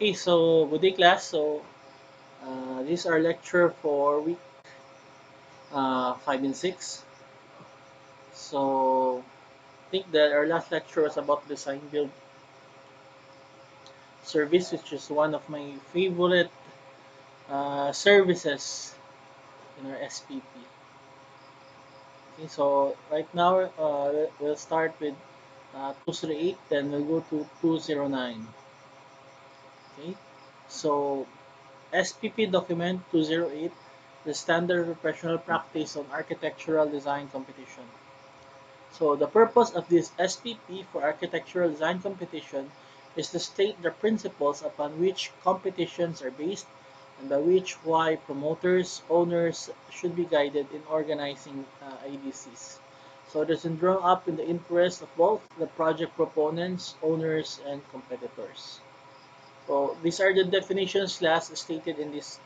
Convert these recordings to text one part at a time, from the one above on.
Okay, so good day class. So this is our lecture for week 5 and 6. So I think that our last lecture was about design build service, which is one of my favorite services in our SPP. Okay, so right now we'll start with 208, then we'll go to 209. Okay, so SPP document 208, the standard professional practice on architectural design competition. So the purpose of this SPP for architectural design competition is to state the principles upon which competitions are based and by which why promoters, owners should be guided in organizing ADCs. So it is drawn up in the interest of both the project proponents, owners, and competitors. So these are the definitions last stated in this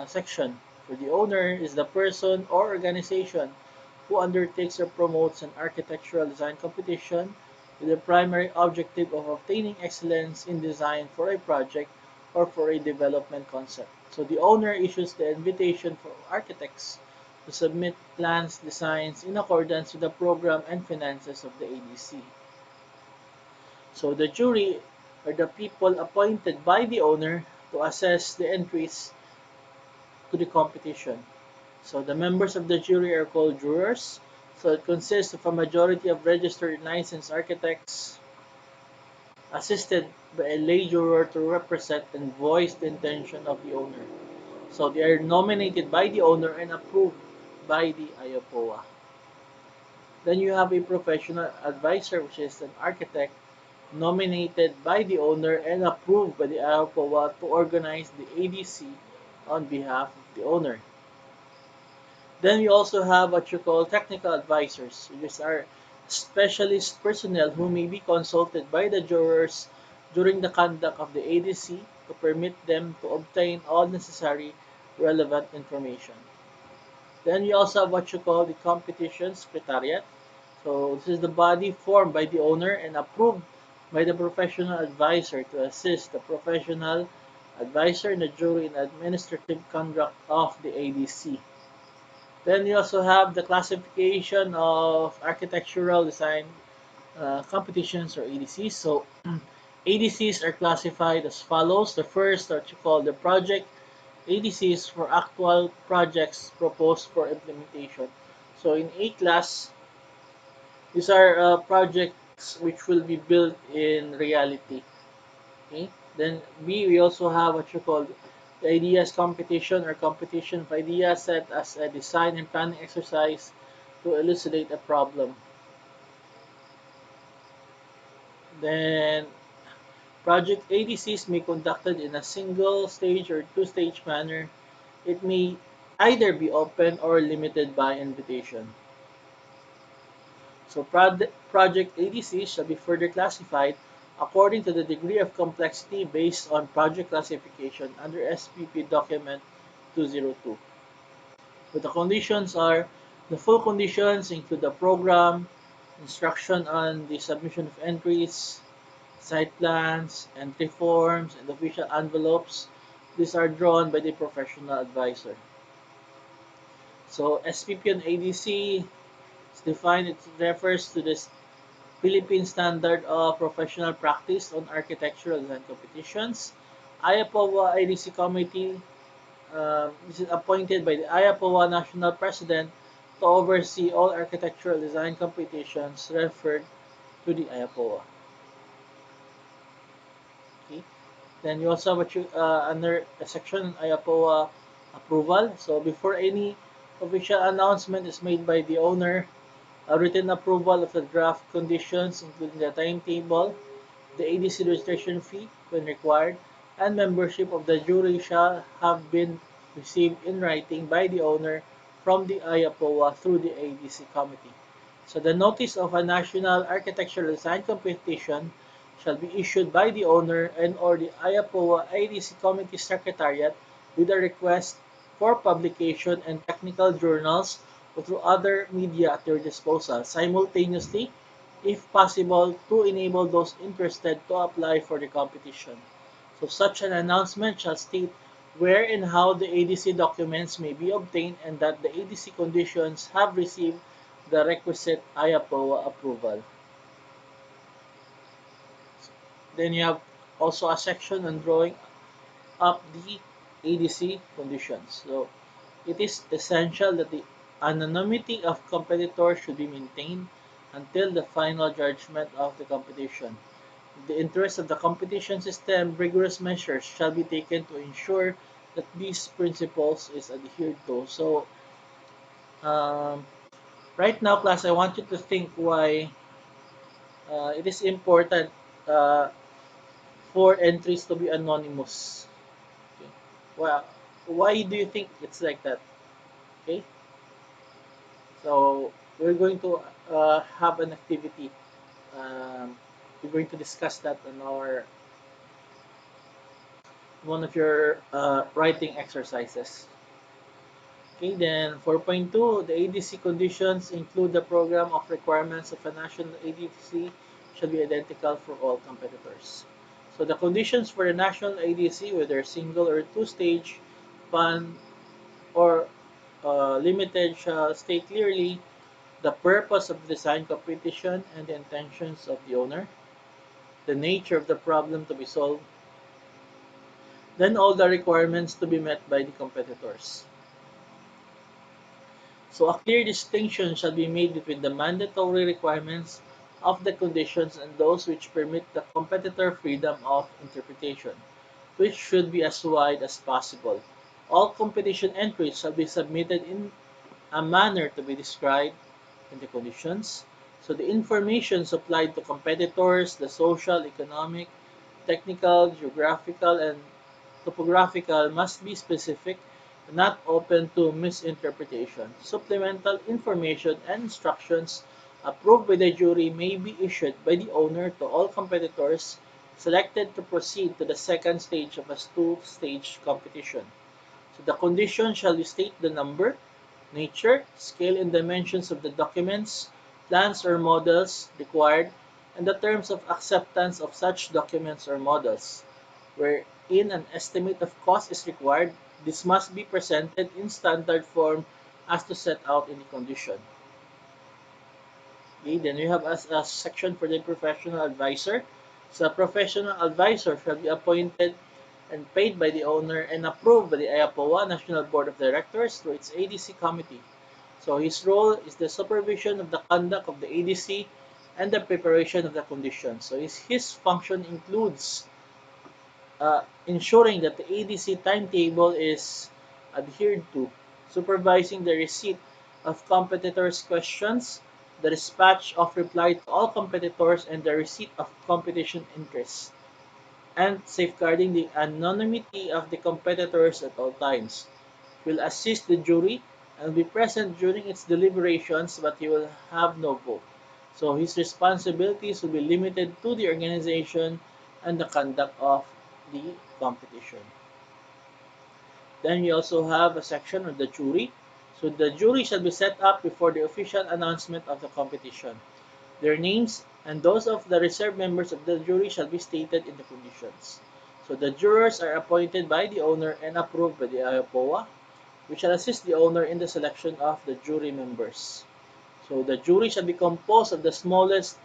section. For the owner is the person or organization who undertakes or promotes an architectural design competition with the primary objective of obtaining excellence in design for a project or for a development concept. So the owner issues the invitation for architects to submit plans, designs in accordance with the program and finances of the ADC. So the jury are the people appointed by the owner to assess the entries to the competition. So the members of the jury are called jurors. So it consists of a majority of registered and licensed architects assisted by a lay juror to represent and voice the intention of the owner. So they are nominated by the owner and approved by the Ayapola. Then you have a professional advisor, which is an architect nominated by the owner and approved by the Ayapola to organize the ADC on behalf of the owner. Then we also have what you call technical advisors. These are specialist personnel who may be consulted by the jurors during the conduct of the ADC to permit them to obtain all necessary relevant information. Then we also have what you call the competition secretariat. So this is the body formed by the owner and approved by the professional advisor to assist the professional advisor and the jury in administrative conduct of the ADC. Then you also have the classification of architectural design competitions or ADCs. So ADCs are classified as follows. The first are what you call the project ADCs for actual projects proposed for implementation. So in A class, these are projects which will be built in reality. Okay. Then B, we also have what you call the ideas competition or competition of ideas set as a design and planning exercise to elucidate a problem. Then project ADCs may be conducted in a single stage or two-stage manner. It may either be open or limited by invitation. So project ADCs shall be further classified according to the degree of complexity based on project classification under SPP document 202. But the conditions are the full conditions include the program, instruction on the submission of entries, site plans, entry forms, and official envelopes. These are drawn by the professional advisor. So SPP and ADC is defined, it refers to the Philippine Standard of Professional Practice on Architectural Design Competitions. Ayapola ADC Committee, this is appointed by the Ayapola National President to oversee all architectural design competitions referred to the Ayapola. Okay. Then you also have what you, under the section Ayapola Approval. So before any official announcement is made by the owner, a written approval of the draft conditions, including the timetable, the ADC registration fee when required, and membership of the jury shall have been received in writing by the owner from the Ayapola through the ADC committee. So the notice of a national architectural design competition shall be issued by the owner and or the Ayapola ADC committee secretariat with a request for publication in technical journals or through other media at their disposal simultaneously, if possible, to enable those interested to apply for the competition. So such an announcement shall state where and how the ADC documents may be obtained and that the ADC conditions have received the requisite Ayapola approval. Then you have also a section on drawing up the ADC conditions. So it is essential that the anonymity of competitors should be maintained until the final judgment of the competition. In the interest of the competition system, rigorous measures shall be taken to ensure that these principles is adhered to. So, um, right now, class, I want you to think why it is important uh, for entries to be anonymous. Okay. Well, why do you think it's like that? Okay, so we're going to have an activity. Um, we're going to discuss that in our one of your writing exercises. Okay, then 4.2, the ADC conditions include the program of requirements of a national ADC shall be identical for all competitors. So the conditions for the national ADC, whether single or two-stage, pan, or limited, shall state clearly the purpose of the design competition and the intentions of the owner, the nature of the problem to be solved, then all the requirements to be met by the competitors. So a clear distinction shall be made between the mandatory requirements of the conditions and those which permit the competitor freedom of interpretation, which should be as wide as possible. All competition entries shall be submitted in a manner to be described in the conditions. So the information supplied to competitors, the social, economic, technical, geographical, and topographical must be specific, not open to misinterpretation. Supplemental information and instructions approved by the jury may be issued by the owner to all competitors selected to proceed to the second stage of a two-stage competition. So the condition shall state the number, nature, scale and dimensions of the documents, plans or models required, and the terms of acceptance of such documents or models. Wherein an estimate of cost is required, this must be presented in standard form as to set out in the condition. Okay, then we have a section for the professional advisor. So a professional advisor shall be appointed and paid by the owner and approved by the Ayapola National Board of Directors through its ADC committee. So his role is the supervision of the conduct of the ADC and the preparation of the conditions. So his function includes ensuring that the ADC timetable is adhered to, supervising the receipt of competitors' questions, the dispatch of reply to all competitors, and the receipt of competition interests, and safeguarding the anonymity of the competitors at all times. He will assist the jury and be present during its deliberations, but he will have no vote. So his responsibilities will be limited to the organization and the conduct of the competition. Then we also have a section on the jury. So the jury shall be set up before the official announcement of the competition. Their names and those of the reserved members of the jury shall be stated in the conditions. So the jurors are appointed by the owner and approved by the Ayapola, which shall assist the owner in the selection of the jury members. So the jury shall be composed of the smallest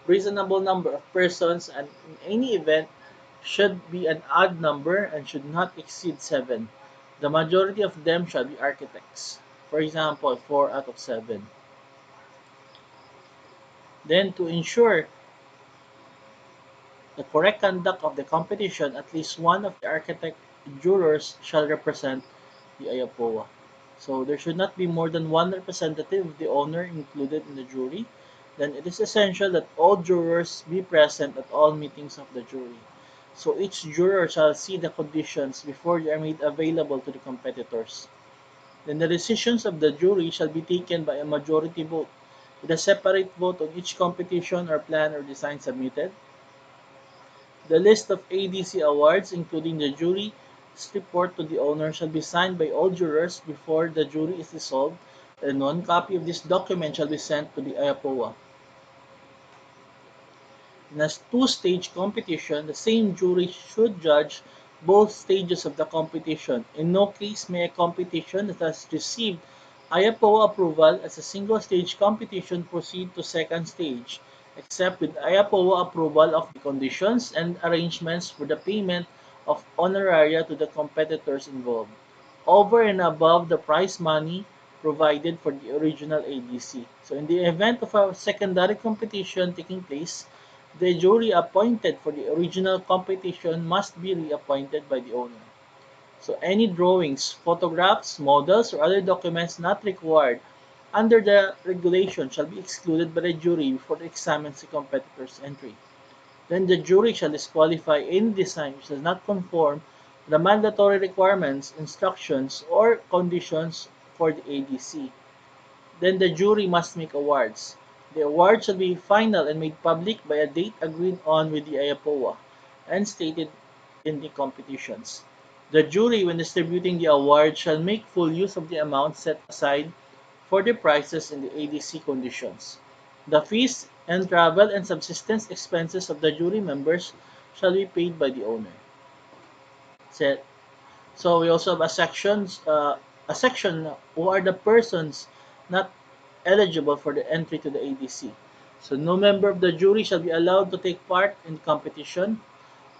reasonable number of persons and in any event should be an odd number and should not exceed 7. The majority of them shall be architects. For example, 4 out of 7. Then to ensure the correct conduct of the competition, at least one of the architect jurors shall represent the Ayapoa. So there should not be more than one representative of the owner included in the jury. Then it is essential that all jurors be present at all meetings of the jury. So each juror shall see the conditions before they are made available to the competitors. Then the decisions of the jury shall be taken by a majority vote, with a separate vote on each competition or plan or design submitted. The list of ADC awards, including the jury's report to the owner, shall be signed by all jurors before the jury is dissolved, and one copy of this document shall be sent to the Ayapoa. In a two-stage competition, the same jury should judge both stages of the competition. In no case may a competition that has received Ayapola approval as a single-stage competition proceed to second stage, except with Ayapola approval of the conditions and arrangements for the payment of honoraria to the competitors involved, over and above the prize money provided for the original ADC. So in the event of a secondary competition taking place, the jury appointed for the original competition must be reappointed by the owner. So any drawings, photographs, models, or other documents not required under the regulation shall be excluded by the jury before it examines the competitor's entry. Then the jury shall disqualify any design which does not conform to the mandatory requirements, instructions, or conditions for the ADC. Then the jury must make awards. The award shall be final and made public by a date agreed on with the Ayapoa and stated in the competitions. The jury, when distributing the award, shall make full use of the amount set aside for the prizes in the ADC conditions. The fees and travel and subsistence expenses of the jury members shall be paid by the owner. Set. So we also have a section who are the persons not eligible for the entry to the ADC. So no member of the jury shall be allowed to take part in the competition,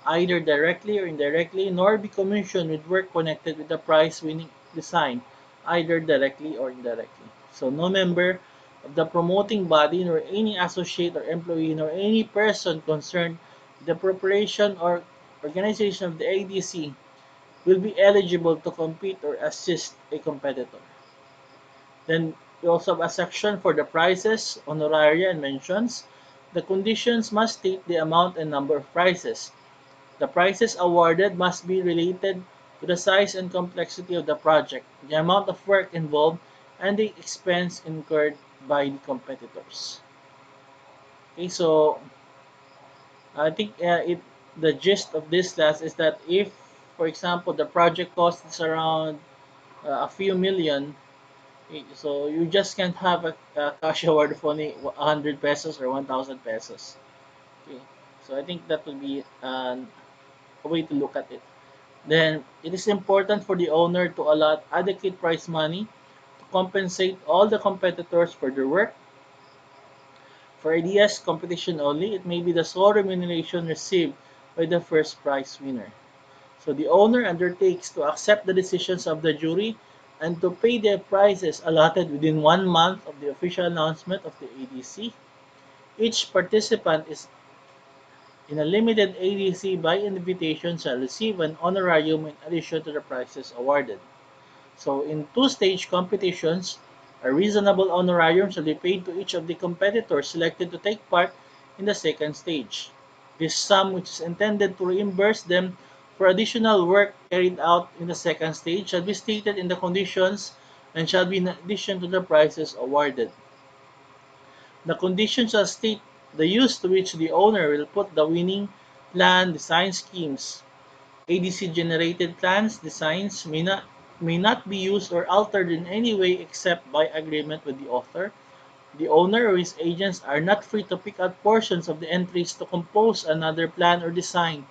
either directly or indirectly, nor be commissioned with work connected with the prize-winning design, either directly or indirectly. So no member of the promoting body, nor any associate or employee, nor any person concerned with the preparation or organization of the ADC will be eligible to compete or assist a competitor. Then we also have a section for the prizes, honoraria, and mentions. The conditions must state the amount and number of prizes. The prizes awarded must be related to the size and complexity of the project, the amount of work involved, and the expense incurred by the competitors. Okay, so I think the gist of this class is that if, for example, the project cost is around a few million, so you just can't have a cash award of only 100 pesos or 1,000 pesos. Okay, so I think that will be a way to look at it. Then it is important for the owner to allot adequate prize money to compensate all the competitors for their work. For ideas competition only, it may be the sole remuneration received by the first prize winner. So the owner undertakes to accept the decisions of the jury and to pay their prizes allotted within 1 month of the official announcement of the ADC. Each participant is in a limited ADC by invitation shall receive an honorarium in addition to the prizes awarded. So in two-stage competitions, a reasonable honorarium shall be paid to each of the competitors selected to take part in the second stage. This sum, which is intended to reimburse them for additional work carried out in the second stage, shall be stated in the conditions and shall be in addition to the prizes awarded. The conditions shall state the use to which the owner will put the winning plan design schemes. ADC-generated plans designs may not be used or altered in any way except by agreement with the author. The owner or his agents are not free to pick out portions of the entries to compose another plan or design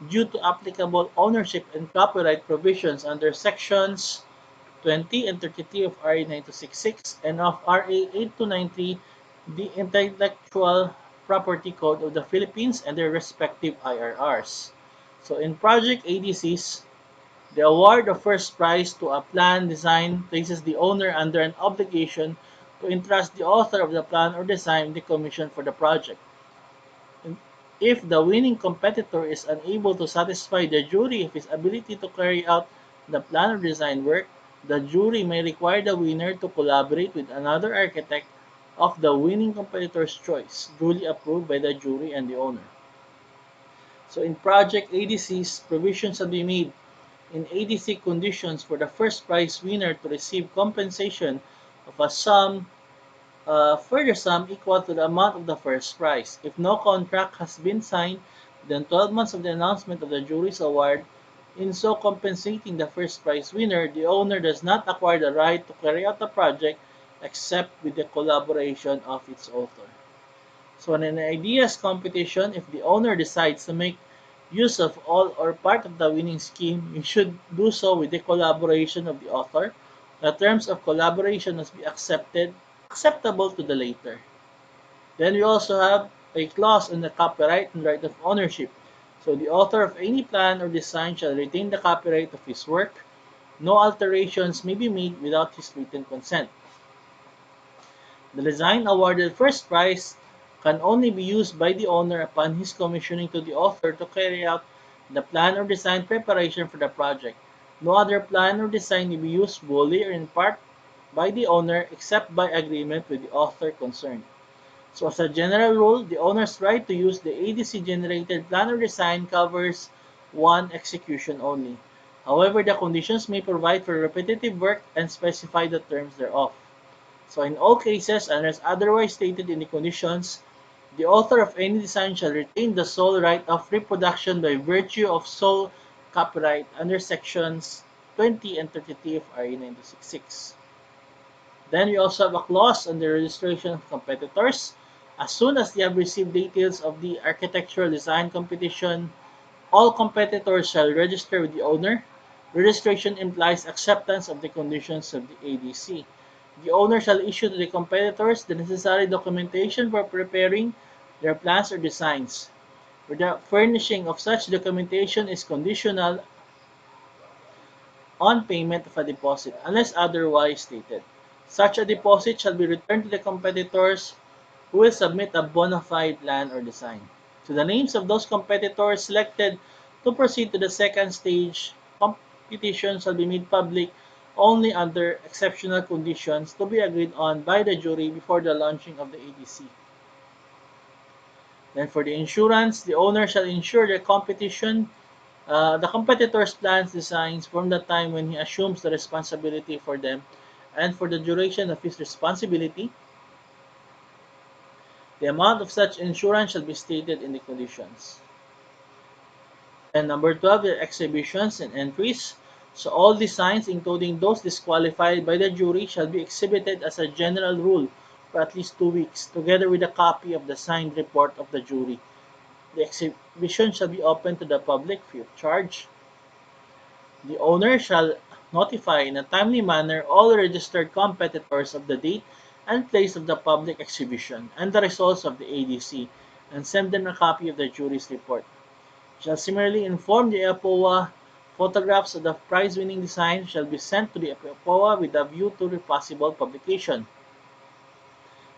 due to applicable ownership and copyright provisions under sections 20 and 33 of RA 9266 and of RA 8293, the Intellectual Property Code of the Philippines and their respective IRRs. So in project ADCs, the award of first prize to a plan design places the owner under an obligation to entrust the author of the plan or design the commission for the project. If the winning competitor is unable to satisfy the jury of his ability to carry out the plan or design work, the jury may require the winner to collaborate with another architect of the winning competitor's choice, duly approved by the jury and the owner. So in project ADCs, provisions shall be made in ADC conditions for the first prize winner to receive compensation of a further sum equal to the amount of the first prize. If no contract has been signed within 12 months of the announcement of the jury's award, in so compensating the first prize winner, the owner does not acquire the right to carry out the project except with the collaboration of its author. So in an ideas competition, if the owner decides to make use of all or part of the winning scheme, you should do so with the collaboration of the author. The terms of collaboration must be acceptable to the later. Then we also have a clause on the copyright and right of ownership. So the author of any plan or design shall retain the copyright of his work. No alterations may be made without his written consent. The design awarded first prize can only be used by the owner upon his commissioning to the author to carry out the plan or design preparation for the project. No other plan or design may be used wholly or in part by the owner except by agreement with the author concerned. So as a general rule, the owner's right to use the ADC-generated plan or design covers one execution only. However, the conditions may provide for repetitive work and specify the terms thereof. So in all cases, unless otherwise stated in the conditions, the author of any design shall retain the sole right of reproduction by virtue of sole copyright under sections 20 and 33 of RA 9266. Then we also have a clause on the registration of competitors. As soon as they have received details of the architectural design competition, all competitors shall register with the owner. Registration implies acceptance of the conditions of the ADC. The owner shall issue to the competitors the necessary documentation for preparing their plans or designs. The furnishing of such documentation is conditional on payment of a deposit unless otherwise stated. Such a deposit shall be returned to the competitors who will submit a bona fide plan or design. So the names of those competitors selected to proceed to the second stage competition shall be made public only under exceptional conditions to be agreed on by the jury before the launching of the ADC. Then for the insurance, the owner shall insure the competitor's plans designs from the time when he assumes the responsibility for them and for the duration of his responsibility. The amount of such insurance shall be stated in the conditions. And number 12, the exhibitions and entries. So all designs, including those disqualified by the jury, shall be exhibited as a general rule for at least 2 weeks, together with a copy of the signed report of the jury. The exhibition shall be open to the public free of charge. The owner shall notify in a timely manner all registered competitors of the date and place of the public exhibition and the results of the ADC, and send them a copy of the jury's report. Shall similarly inform the Ayapola photographs of the prize-winning design shall be sent to the Ayapola with a view to possible publication.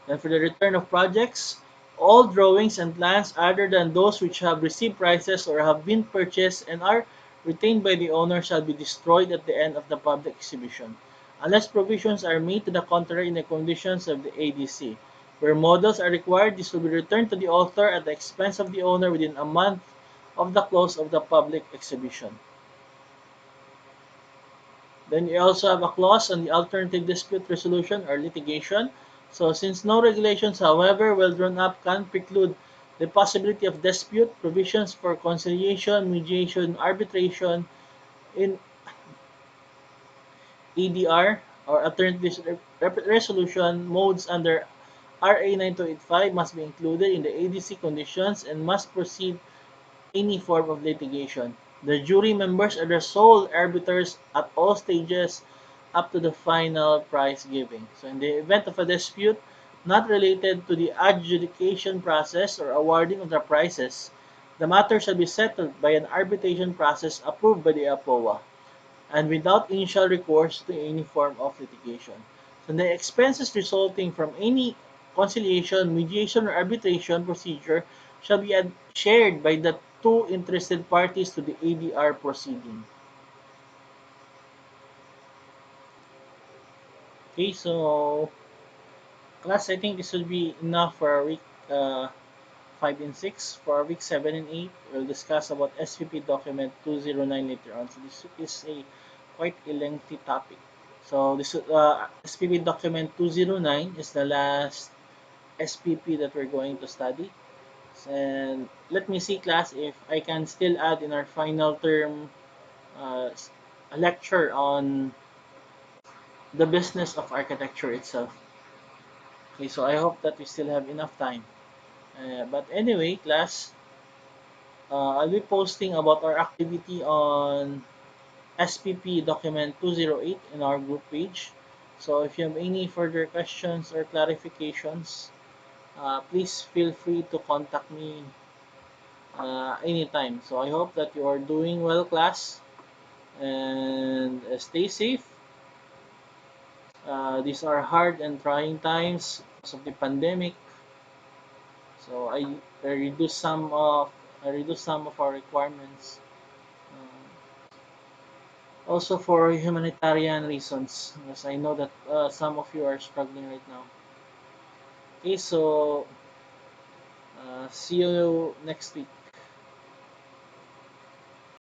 Then for the return of projects, all drawings and plans other than those which have received prizes or have been purchased and are retained by the owner shall be destroyed at the end of the public exhibition, unless provisions are made to the contrary in the conditions of the ADC. Where models are required, this will be returned to the author at the expense of the owner within a month of the close of the public exhibition. Then you also have a clause on the alternative dispute resolution or litigation. So since no regulations, however well drawn up, can preclude the possibility of dispute, provisions for conciliation, mediation, arbitration in EDR or alternative resolution modes under RA 9285 must be included in the ADC conditions and must proceed any form of litigation. The jury members are the sole arbiters at all stages up to the final prize giving. So in the event of a dispute not related to the adjudication process or awarding of the prizes, the matter shall be settled by an arbitration process approved by the APOA and without initial recourse to any form of litigation. So the expenses resulting from any conciliation, mediation, or arbitration procedure shall be shared by the two interested parties to the ADR proceeding. Okay, so class, I think this will be enough for our week 5 and 6. For our week 7 and 8, we'll discuss about SPP document 209 later on. So this is a quite a lengthy topic. So this SPP document 209 is the last SPP that we're going to study. And let me see, class, if I can still add in our final term uh, a lecture on the business of architecture itself. Okay, so I hope that we still have enough time. But anyway, class, I'll be posting about our activity on SPP document 208 in our group page. So if you have any further questions or clarifications, please feel free to contact me anytime. So I hope that you are doing well, class, and stay safe. These are hard and trying times because of the pandemic. So I reduce some of our requirements. Also for humanitarian reasons, because I know that some of you are struggling right now. Okay, so see you next week.